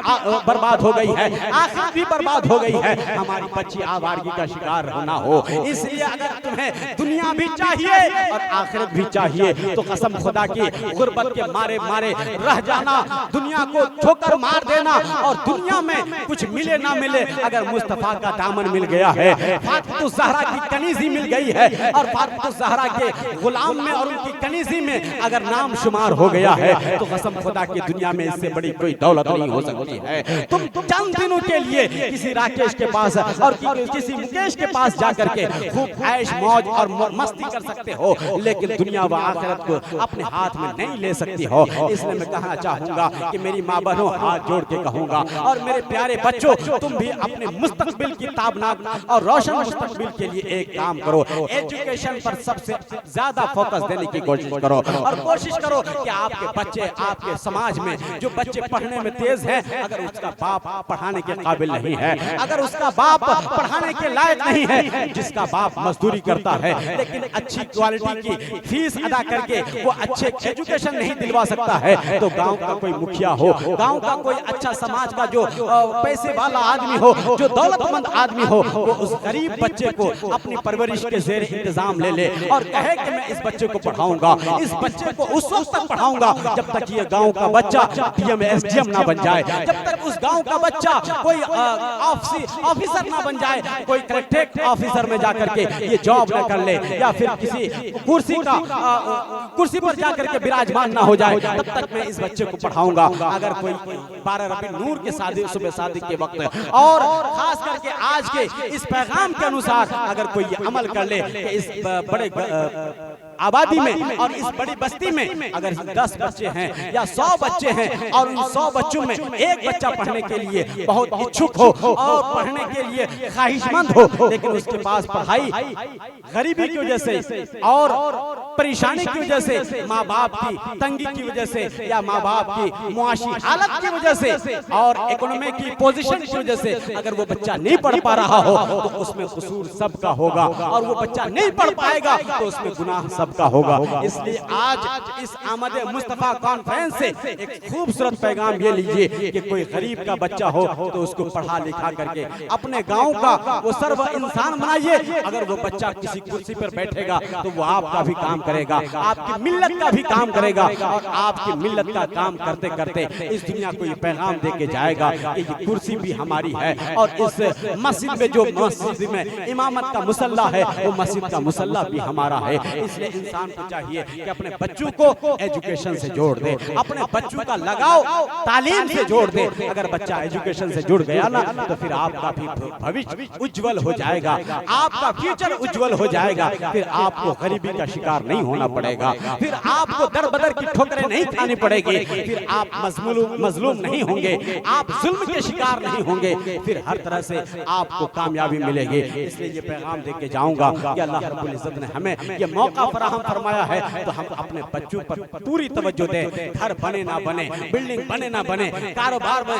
बर्बाद हो गई है, आखिरत भी बर्बाद हो गई है। हमारी बच्ची आवारगी का शिकार होना हो, इसलिए अगर तुम्हें दुनिया भी चाहिए और आखिरत भी चाहिए तो कसम खुदा की गुर्बत के मारे मारे रह जाना, दुनिया को ठोकर मार देना, और दुनिया में कुछ मिले ना मिले अगर मुस्तफा का दामन मिल गया है, फातिमा ज़हरा की कनीज़ी मिल गई है, और फातिमा ज़हरा के गुलाम में और उनकी कनीज़ी में अगर नाम शुमार हो गया है तो कसम खुदा की दुनिया में इससे बड़ी कोई दौलत नहीं हो सकती है। तुम चंद दिनों के लिए किसी राकेश के पास और किसी मुकेश के पास जाकर के खूब ऐश मौज और मस्ती कर सकते हो, लेकिन दुनिया व आखिरत को अपने हाथ में नहीं ले सकती हो। इसलिए मैं कहना चाहूंगा कि मेरी माँ बहनों, हाथ जोड़ के कहूंगा, और मेरे प्यारे बच्चों, तुम भी अपने मुस्तकबिल की ताबनाक और रोशन मुस्तकबिल के लिए एक काम करो, एजुकेशन पर सबसे ज्यादा फोकस देने की कोशिश करो, और कोशिश करो कि आपके बच्चे, आपके समाज में जो बच्चे पढ़ने में तेज हैं, अगर उसका बाप पढ़ाने के काबिल नहीं है, अगर उसका बाप पढ़ाने के लायक नहीं है, जिसका बाप मजदूरी करता है लेकिन अच्छी क्वालिटी की फीस अदा करके वो अच्छे एजुकेशन नहीं दिलवा सकता है, तो गांव का कोई मुखिया हो, गांव का कोई अच्छा समाज का जो पैसे वाला आदमी हो, जो दौलतमंद आदमी हो, वो उस गरीब बच्चे को अपनी परवरिश के ज़ेर इंतजाम ले ले और कहे कि मैं इस बच्चे को पढ़ाऊंगा, इस बच्चे को उस वक्त तक पढ़ाऊंगा जब तक ये गांव का बच्चा डीएम एसडीएम ना बन जाए, जब तक उस गांव का बच्चा कोई ऑफिसर ना बन जाए, कोई कलेक्ट्रेट ऑफिसर में जाकर के ये जॉब न कर ले, या फिर किसी कुर्सी पर जाकर के विराजमान ना हो जाए, तब तक मैं इस बच्चे को पढ़ाऊंगा। अगर कोई 12 रबी नूर के सुबह शादी के वक्त, और खास करके आज के इस पैगाम के अनुसार अगर कोई ये अमल कर ले कि इस बड़े आबादी में और इस बड़ी बस्ती में अगर 10 बच्चे हैं या 100 बच्चे हैं और उन 100 बच्चों में एक बच्चा पढ़ने के लिए बहुत इच्छुक हो और पढ़ने के लिए ख्वाहिशमंद हो, लेकिन उसके पास पढ़ाई गरीबी की वजह से और परेशानी की वजह से, माँ बाप की तंगी की वजह से, या माँ बाप की मुआशी हालत की वजह से और इकोनॉमी की पोजीशन की वजह से अगर वो बच्चा नहीं पढ़ पा रहा हो तो उसमें कसूर सबका होगा, और वो बच्चा नहीं पढ़ पाएगा तो उसमें गुनाह सबका होगा। इसलिए आज इस आमद मुस्तफा कॉन्फ्रेंस से एक खूबसूरत पैगाम ये लीजिए कि कोई गरीब का बच्चा हो तो उसको पढ़ा लिखा करके अपने गांव का वो सर्व इंसान बनाइए। अगर वो बच्चा किसी कुर्सी पर बैठेगा तो वो आपका भी काम करेगा, आपकी मिल्लत का भी काम करेगा, और आपकी मिल्लत का काम करते करते इस दुनिया को ये पैगाम दे के जाएगा कि ये कुर्सी भी हमारी है, और इस मस्जिद में जो मस्जिद में इमामत का मुसल्ला है वो मस्जिद का मुसल्ला भी हमारा है। इसलिए इंसान को चाहिए कि अपने बच्चों को एजुकेशन से जोड़ दे, अपने बच्चों का लगाव तालीम से जोड़ दे। अगर बच्चा एजुकेशन से जुड़ गया ना तो फिर आपका भी भविष्य उज्जवल हो जाएगा, आपका फ्यूचर उज्जवल हो जाएगा, फिर आपको गरीबी का शिकार नहीं होना पड़ेगा, फिर आपको दर बदर की ठोकरें नहीं खानी पड़ेगी, फिर आप मजलूम नहीं होंगे, आप जुल्म के शिकार नहीं होंगे, फिर हर तरह से आपको कामयाबी मिलेगी। इसलिए ये पैगाम दे के जाऊंगा कि अल्लाह रब्बुल इज्जत ने हमें ये मौका फराहम फरमाया है तो हम अपने बच्चों पर पूरी तवज्जो दें। घर बने ना बने, बिल्डिंग बने ना बने, कारोबार में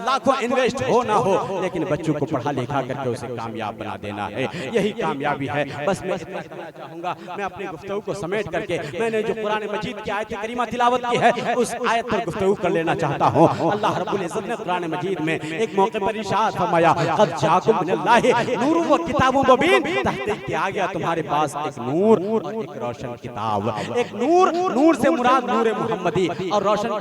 लाखों इन्वेस्ट हो ना हो, लेकिन बच्चों को पढ़ा लिखा करके उसे कामयाब बना देना है, यही कामयाबी है। बस मैं इतना कहना चाहूंगा। मैं अपनी गुफ्तगू को समेट करके मैंने जो कुरान मजीद की आयत करीमा तिलावत की है उस आयत पर गुफ्तगू कर लेना चाहता हूँ। अल्लाह रब्बुल इज्जत ने कुरान मजीद में एक मौके पर इरशाद फरमाया, क़द जाकुम मिनल्लाहि नूरुन व किताबुम मुबीन, तहक़ीक़ के आ गया तुम्हारे पास एक नूर और एक रोशन किताब। एक नूर से मुराद नूर मोहम्मदी, और रोशन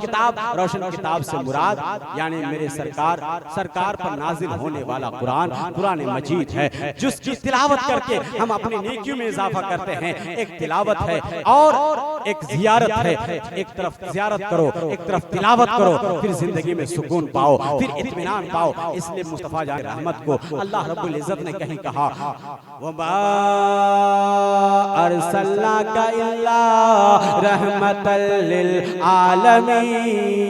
किताब से मुराद यानी मेरे सरकार पर नाजिल होने वाला कुरान मजीद है, जिसकी तिलावत करके हम अपनी नेकियों में इजाफा करते हैं। एक तिलावत है और एक जियारत है, एक तरफ जियारत करो, एक तरफ तिलावत करो, फिर जिंदगी में सुकून पाओ, फिर इत्मीनान पाओ। इसलिए मुस्तफा जान रहमत को अल्लाह रब्बुल इज्जत ने कहीं कहा, वमा अरसलनाका इल्ला रहमतल लिल आलमीन,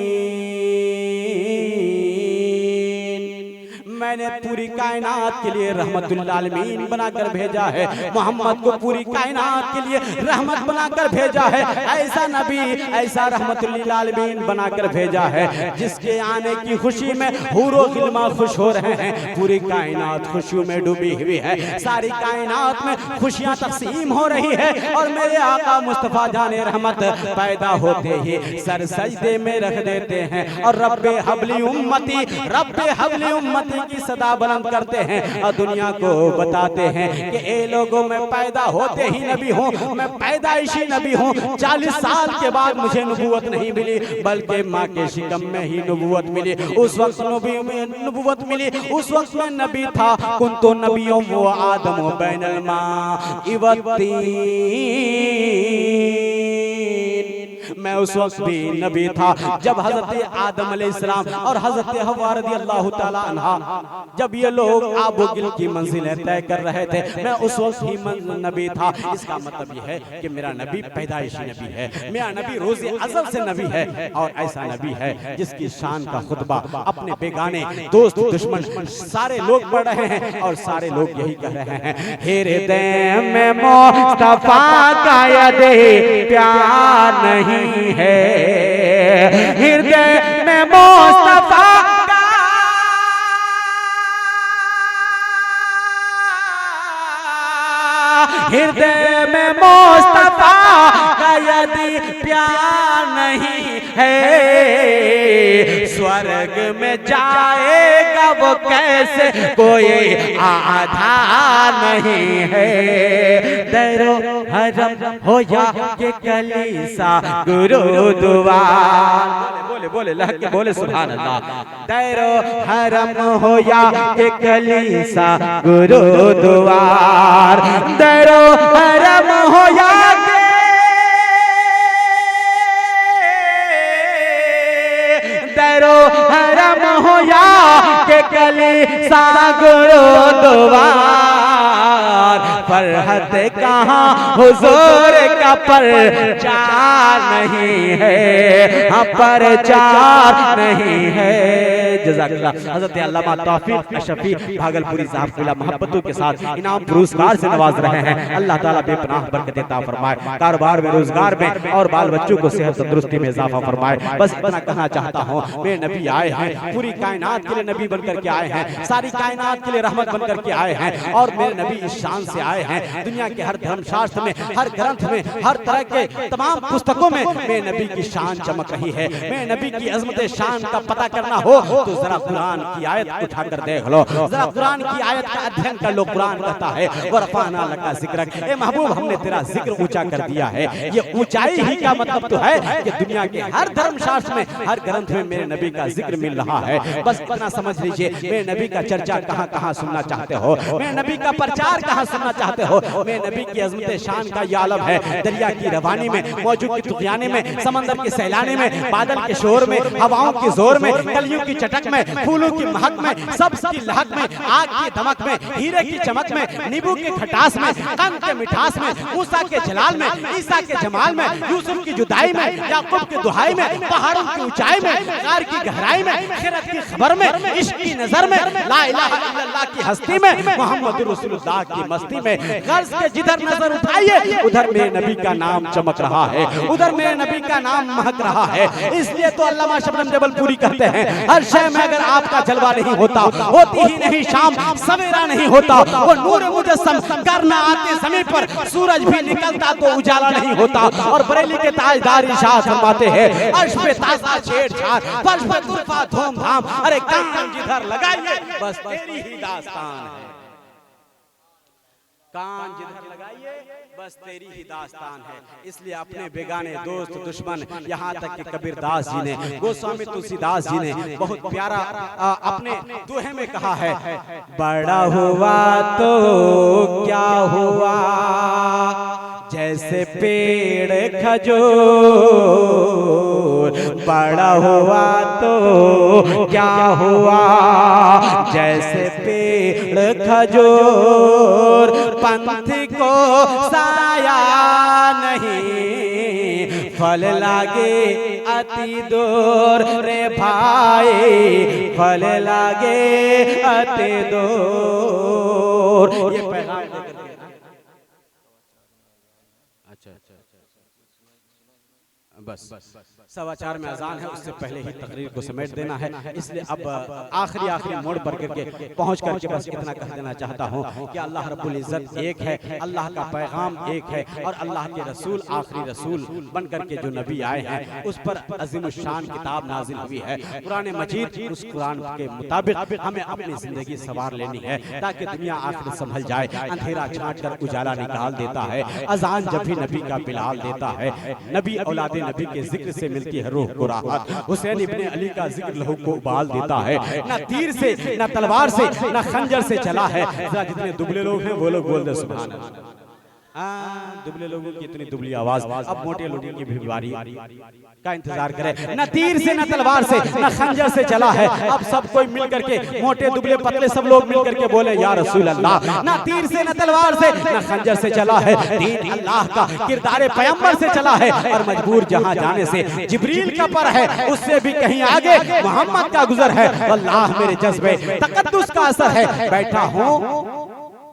मैंने पूरी कायनात के लिए रहमतुल आलमीन बनाकर भेजा है। मोहम्मद को पूरी कायनात के लिए रहमत बनाकर भेजा है। ऐसा नबी, ऐसा रहमतुल आलमीन बनाकर भेजा है जिसके आने की खुशी में हूरो गिल्मा खुश हो रहे हैं। पूरी कायनात खुशियों में डूबी हुई है, सारी कायनात में खुशियां तकसीम हो रही है। और मेरे आका मुस्तफा जाने रहमत पैदा होते ही सर सजदे में रख देते हैं और रब्बे हबली उम्मती, रब्बे हबली उम्मती की सदा बुलंद करते हैं और दुनिया को बताते हैं कि ए लोगों, मैं पैदा होते ही नबी हूँ, मैं पैदाइशी नबी हूँ। 40 साल के बाद मुझे नबूवत नहीं मिली, बल्कि माँ के शिकम में ही नबूवत मिली। उस वक्त नबी में नबूवत मिली, उस वक्त में नबी था। कुंतो नबियों वो आदम बैनल माँ इवत्तीन, मैं उस वक्त भी नबी था जब हजरत आदम अलैहिस्सलाम और हजरत हव्वा रज़ियल्लाहु ताला अन्हा, जब ये लोग आबो गिल की मंजिलें तय कर रहे थे, मैं उस वक्त ही नबी था। इसका मतलब ये है कि मेरा नबी पैदाइशी नबी है, मेरा नबी रोज़े अज़ल से नबी है। और ऐसा नबी है जिसकी शान का खुतबा अपने बेगाने दोस्त दुश्मन सारे लोग पढ़ रहे हैं और सारे लोग यही कह रहे हैं, हृदय में मुस्तफा का यदि प्यार नहीं है, हृदय में मुस्तफा का हृदय में मुस्तफा का यदि प्यार नहीं है, स्वर्ग में जाएगा वो कैसे, कोई आधार नहीं है। दरो हरम हो या के कलीसा गुरुद्वार, बोले बोले लहके बोले सुभान अल्लाह। दरो हरम हो या के कलीसा गुरुद्वार, दरो हरम हो या हरम हो या के कलीसा गुरुद्वार, फरहत कहाँ हुजूर का प्रचार नहीं है, हाँ प्रचार नहीं है। जज़ाकल्लाह। हज़रत अल्लामा तौफीक अशफी भागलपुरी साहब को मोहब्बतों के साथ इनाम पुरस्कार से नवाज रहे हैं। अल्लाह ताला बेपनाह बरकत अता फरमाए, कारोबार में, रोजगार में और बाल बच्चों को सेहत तंदुरुस्ती में इजाफा फरमाए। बस इतना कहना चाहता हूँ, मेरे नबी आए हैं, पूरी कायनात के लिए नबी बनकर के आए हैं, सारी कायनात के लिए रहमत बनकर के आए हैं। और मेरे नबी इस शान से आए हैं, दुनिया के हर धर्मशास्त्र में, हर ग्रंथ में, हर तरह के तमाम पुस्तकों में मेरे नबी की शान चमक रही है। मेरे नबी की अजमत शान का पता करना हो तो जरा कुरान की आयत उठाकर देख लो, जरा कुरान की आयत का अध्ययन कर लो। कुरान कहता है वरफाना लका जिक्रक, ए महबूब हमने तेरा जिक्र ऊंचा कर दिया है। ये ऊंचाई ही का मतलब तो है कि दुनिया के हर धर्मशास्त्र में, हर ग्रंथ में मेरे नबी का जिक्र मिल रहा है। बस इतना समझ लीजिए, मेरे नबी का चर्चा कहाँ कहाँ सुनना चाहते हो, मेरे नबी का प्रचार कहाँ सुनना चाहते हो। मेरे नबी की अजमत शान का ये आलम है, दरिया की रवानी में, मौजू की तुग़यानी में, समंदर के सैलानी में, बादल के शोर में, हवाओं के जोर में, कलियों की चटक में, फूलों की महक में, सब्ज़ की लहक में, आग की दमक में, हीरे की चमक में, नींबू के खटास में, कंद के मिठास में, मूसा के जलाल में, ईसा के जमाल में, यूसुफ की जुदाई में, याकूब की दुहाई में, पहाड़ों की ऊंचाई में, गार की गहराई में, खिरत की खबर में, इश्क की नजर में, ला इलाहा इल्लल्लाह की हस्ती में, मोहम्मद रसूलुल्लाह की मस्ती में। गर्ज के जिधर नजर उठाइए उधर मेरे नबी का नाम चमक रहा है, उधर मेरे नबी का नाम महक रहा है। इसलिए तो अल्लामा शबनम जबलपुरी कहते हैं, हर शय में अगर आपका जलवा नहीं होता, होती ही नहीं शाम सवेरा नहीं होता, वो नूर मुजस्सम करना आते समय पर सूरज भी निकलता तो उजाला नहीं होता। और बरेली के ताजदार इरशाद फरमाते हैं, अर्श पे ताज़ा छेड़छाड़, फर्श पे तुरफा धूमधाम, अरे कान जिधर लगाइए बस तेरी ही दास्तान है, कान जिधर लगाइए बस तेरी ही दास्तान है। इसलिए अपने बेगाने दोस्त दुश्मन, यहाँ तक कि कबीरदास जी ने, गोस्वामी तुलसीदास जी ने बहुत प्यारा अपने दोहे में कहा है, बड़ा हुआ तो क्या हुआ, जैसे पेड़ खजूर बड़ा हुआ तो क्या हुआ, जैसे पेड़ खजूर पंथ को साया नहीं, फल लागे अति दूर रे भाई, फल लागे अति दूर। ये पैगाम लेकर के बस 4:15 में अजान है, उससे पहले ही तकरीर को समेट देना है, इसलिए अब आखिरी मोड़ पर करके पहुंच करके बस इतना कह देना चाहता हूं कि अल्लाह रब्बुल इज्जत एक है, अल्लाह का पैगाम एक है और अल्लाह के रसूल आखिरी रसूल बन करके जो नबी आए हैं उस पर अज़ीमुश्शान किताब नाजिल हुई है कुरान मजीद। उस कुरान के मुताबिक हमें अपनी जिंदगी सवार लेनी है ताकि दुनिया आखिर संभल जाए। अंधेरा छांट कर उजाला निकाल देता है, अजान जब भी नबी का बिलाल देता है, नबी औलादे नबी के जिक्र से मिलती है रूह को राहत, हुसैन इब्ने अली का जिक्र लहू को उबाल देता है। ना तीर से, ना तलवार से, ना खंजर से चला है। जितने दुबले लोग हैं वो लोग बोल दे सुभान अल्लाह। दुबले लोगों की इतनी दुबली आवाज, अब मोटे लोगों की भी बारी का इंतजार करें। न तीर से, न तलवार से, न खंजर से चला है। अब सब कोई मिल करके, मोटे दुबले पतले सब लोग मिल करके बोले या रसूल अल्लाह। न तीर से, न तलवार से, न खंजर से चला है, दीन अल्लाह का किरदार पैगंबर से चला है। और मजबूर जहां जाने से जिब्रील का पर है, उससे भी कहीं आगे मोहम्मद का गुजर है। अल्लाह मेरे जज्बे तकद्दुस का असर है, बैठा हूँ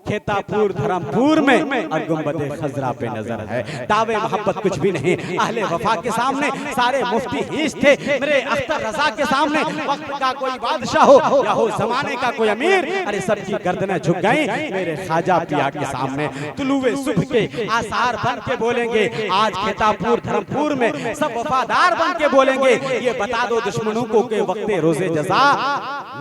खेतापुर धर्मपुर में और गुंबदे खजरा पे नजर है। दावे मोहब्बत कुछ भी नहीं, अहले वफा के सामने सारे मुफ्ती हीश थे। मेरे अख्तर रजा के सामने वक्त का कोई बादशाह हो या हो जमाने का कोई अमीर, अरे सबकी गर्दनें झुक गई मेरे ख्वाजा पिया के सामने। तुलुए सुबह के आसार बन के बोलेंगे आज खेतापुर धर्मपुर में, सब वफादार बन के बोलेंगे ये बता दो दुश्मनों को के वक्ते रोजे जजा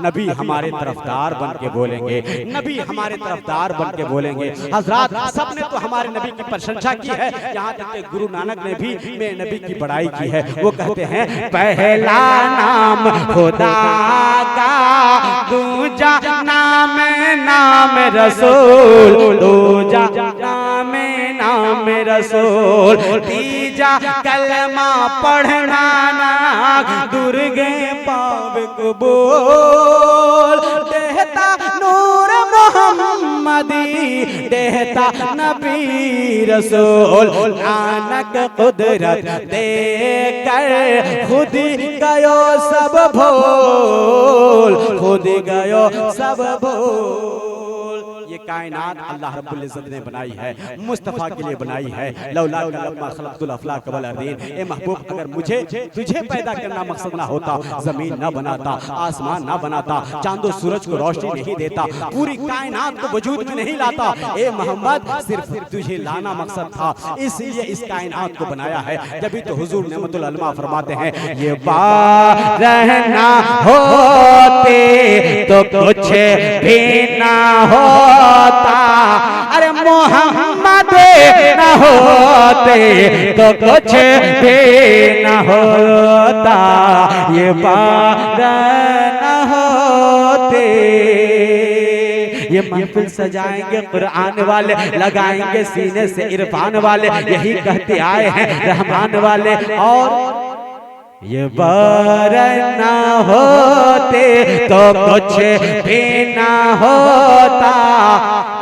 नबी हमारे तरफदार बन के बोलेंगे, नबी हमारे तरफदार बन के बोलेंगे। हजरात सबने तो हमारे नबी की प्रशंसा की है, यहाँ तक कि गुरु नानक ने भी मेरे नबी की बड़ाई की है। वो कहते हैं पहला नाम खुदा का, दूजा नाम नाम रसूल, दूजा नाम रसूल, तीजा कलमा पढ़ना ना दुर्गे पावे कबूल, देहता नूर मोहम्मदी, देहता नबी रसूल, नानक कुदरत देकर खुद गयो सब भूल, खुद गयो सब भूल। ये कायनात अल्लाह रब्बुल इज्जत ने बनाई है, मुस्तफा के लिए बनाई है। लौला लम्मा खलक़तुल अफ़लाक वल अर्दीन, ए महबूब अगर मुझे तुझे पैदा करना मकसद ना होता, जमीन ना बनाता, आसमान ना बनाता, चांदो सूरज को रोशनी नहीं देता, पूरी कायनात को वजूद में नहीं लाता, ए मोहम्मद सिर्फ तुझे लाना मकसद था, इसलिए इस कायनात को बनाया है। जब तो हुजूर नेमतुल अलमा फरमाते हैं ये रहना होते तो कुछ भी ना होता, अरे मोहम्मद न होते तो कुछ भी न होता, ये न होते। ये महफिल सजाएंगे कुरान वाले, लगाएंगे सीने से इरफान वाले, यही कहते आए हैं रहमान वाले। और ये बार ना होते तो कुछ भी ना होता,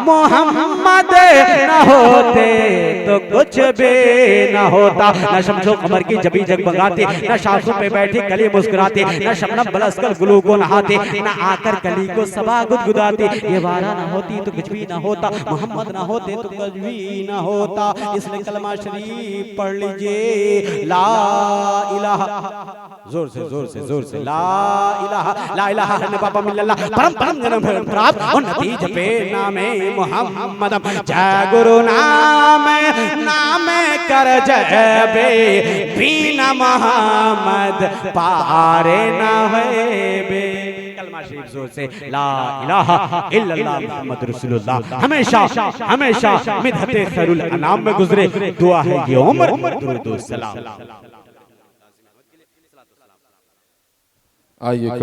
मोहम्मद न होते तो कुछ भी न होता। न शम्सो कमर की जबी जगमगाते, न शाखों पे बैठी कली मुस्कुराते, न शबनम बरसकर गुलों को नहाते, न आकर कली को सबा गुदगुदाते। ये वारा न होती तो कुछ भी न होता, मोहम्मद न होते तो कुछ भी न होता। इसलिए कलमा शरीफ पढ़ लीजिए, ला इलाहा, जोर से जोर से जोर से, ला इलाहा है बाबा मिल्लल्लाह, परम परम जन्म प्राप्त और नतीज पे नामे मोहम्मद, जय गुरु नाम नाम कर जय बे, बिना मोहम्मद पारे ना है बे। कलमा शरीफ जोर से, ला इलाहा इल्लल्लाह मुहम्मद रसूलुल्लाह। हमेशा हमेशा मिदहते खैरुल अनाम में गुजरे, दुआ है ये उम्र, दुरूद व सलाम। आइए